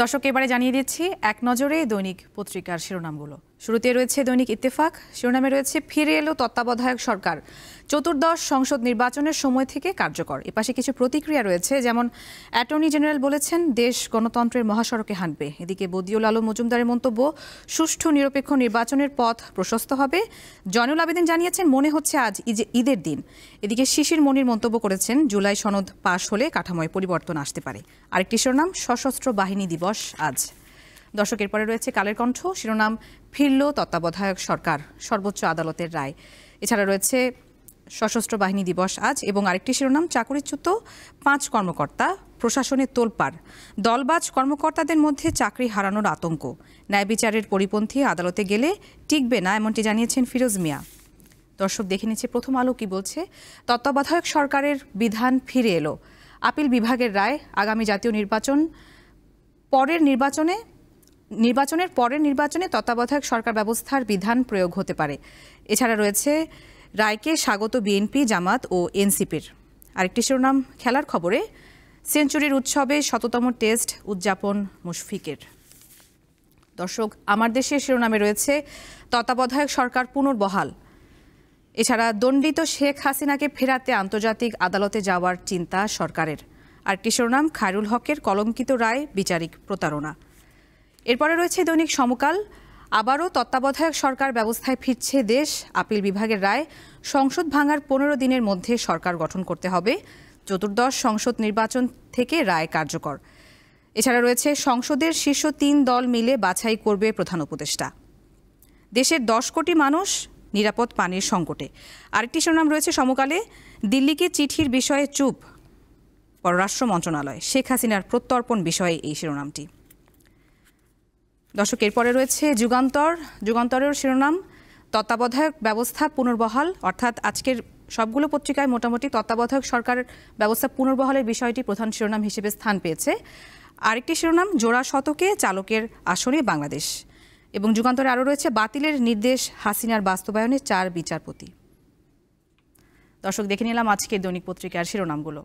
দর্শক এবারে জানিয়ে দিচ্ছি এক নজরে দৈনিক পত্রিকার শিরোনামগুলো। শুরুতে রয়েছে দৈনিক ইত্তেফাক, শিরোনামে রয়েছে ফিরে এলো তত্ত্বাবধায়ক সরকার, চতুর্দশ সংসদ নির্বাচনের সময় থেকে কার্যকর। এপাশে কিছু প্রতিক্রিয়া রয়েছে, যেমন অ্যাটর্নি জেনারেল বলেছেন দেশ গণতন্ত্রের মহাসড়কে হাঁটবে। এদিকে বদিউল আলম মজুমদারের মন্তব্য, সুষ্ঠু নিরপেক্ষ নির্বাচনের পথ প্রশস্ত হবে। জয়নুল আবেদিন জানিয়েছেন মনে হচ্ছে আজ ঈদের দিন। এদিকে শিশির মনির মন্তব্য করেছেন জুলাই সনদ পাশ হলে কাঠামোয় পরিবর্তন আসতে পারে। আরেকটি শিরোনাম সশস্ত্র বাহিনী দিবস আজ। দর্শকের পরে রয়েছে কালের কণ্ঠ, শিরোনাম ফিরল তত্ত্বাবধায়ক সরকার, সর্বোচ্চ আদালতের রায়। এছাড়া রয়েছে সশস্ত্র বাহিনী দিবস আজ এবং আরেকটি শিরোনাম চাকরিচ্যুত 5 কর্মকর্তা, প্রশাসনের তোলপাড়, দলবাজ কর্মকর্তাদের মধ্যে চাকরি হারানোর আতঙ্ক, ন্যায় বিচারের পরিপন্থী আদালতে গেলে টিকবে না, এমনটি জানিয়েছেন ফিরোজ মিয়া। দর্শক দেখে নিচ্ছে প্রথম আলো কি বলছে। তত্ত্বাবধায়ক সরকারের বিধান ফিরে এলো, আপিল বিভাগের রায়, আগামী জাতীয় নির্বাচনের পরের নির্বাচনে তত্ত্বাবধায়ক সরকার ব্যবস্থার বিধান প্রয়োগ হতে পারে। এছাড়া রয়েছে রায়কে স্বাগত বিএনপি, জামাত ও এনসিপির। আরেকটি শিরোনাম খেলার খবরে, সেঞ্চুরির উৎসবে 100তম টেস্ট উদযাপন মুশফিকের। দর্শক আমার দেশের শিরোনামে রয়েছে তত্ত্বাবধায়ক সরকার পুনর্বহাল। এছাড়া দণ্ডিত শেখ হাসিনাকে ফেরাতে আন্তর্জাতিক আদালতে যাওয়ার চিন্তা সরকারের। আরেকটি শিরোনাম খায়রুল হকের কলঙ্কিত রায়, বিচারিক প্রতারণা। এরপরে রয়েছে দৈনিক সমকাল, আবারও তত্ত্বাবধায়ক সরকার ব্যবস্থায় ফিরছে দেশ, আপিল বিভাগের রায়, সংসদ ভাঙার 15 দিনের মধ্যে সরকার গঠন করতে হবে, চতুর্দশ সংসদ নির্বাচন থেকে রায় কার্যকর। এছাড়া রয়েছে সংসদের শীর্ষ 3 দল মিলে বাছাই করবে প্রধান উপদেষ্টা। দেশের 10 কোটি মানুষ নিরাপদ পানির সংকটে। আরেকটি শিরোনাম রয়েছে সমকালে, দিল্লিকে চিঠির বিষয়ে চুপ পররাষ্ট্র মন্ত্রণালয়, শেখ হাসিনার প্রত্যর্পণ বিষয়ে এই শিরোনামটি। দর্শক এরপরে রয়েছে যুগান্তরের শিরোনাম তত্ত্বাবধায়ক ব্যবস্থা পুনর্বহাল, অর্থাৎ আজকের সবগুলো পত্রিকায় মোটামুটি তত্ত্বাবধায়ক সরকারের ব্যবস্থা পুনর্বহালের বিষয়টি প্রধান শিরোনাম হিসেবে স্থান পেয়েছে। আরেকটি শিরোনাম জোড়া শতকে চালকের আসনে বাংলাদেশ, এবং যুগান্তরে আরও রয়েছে বাতিলের নির্দেশ হাসিনার বাস্তবায়নে 4 বিচারপতি। দর্শক দেখে নিলাম আজকের দৈনিক পত্রিকার শিরোনামগুলো।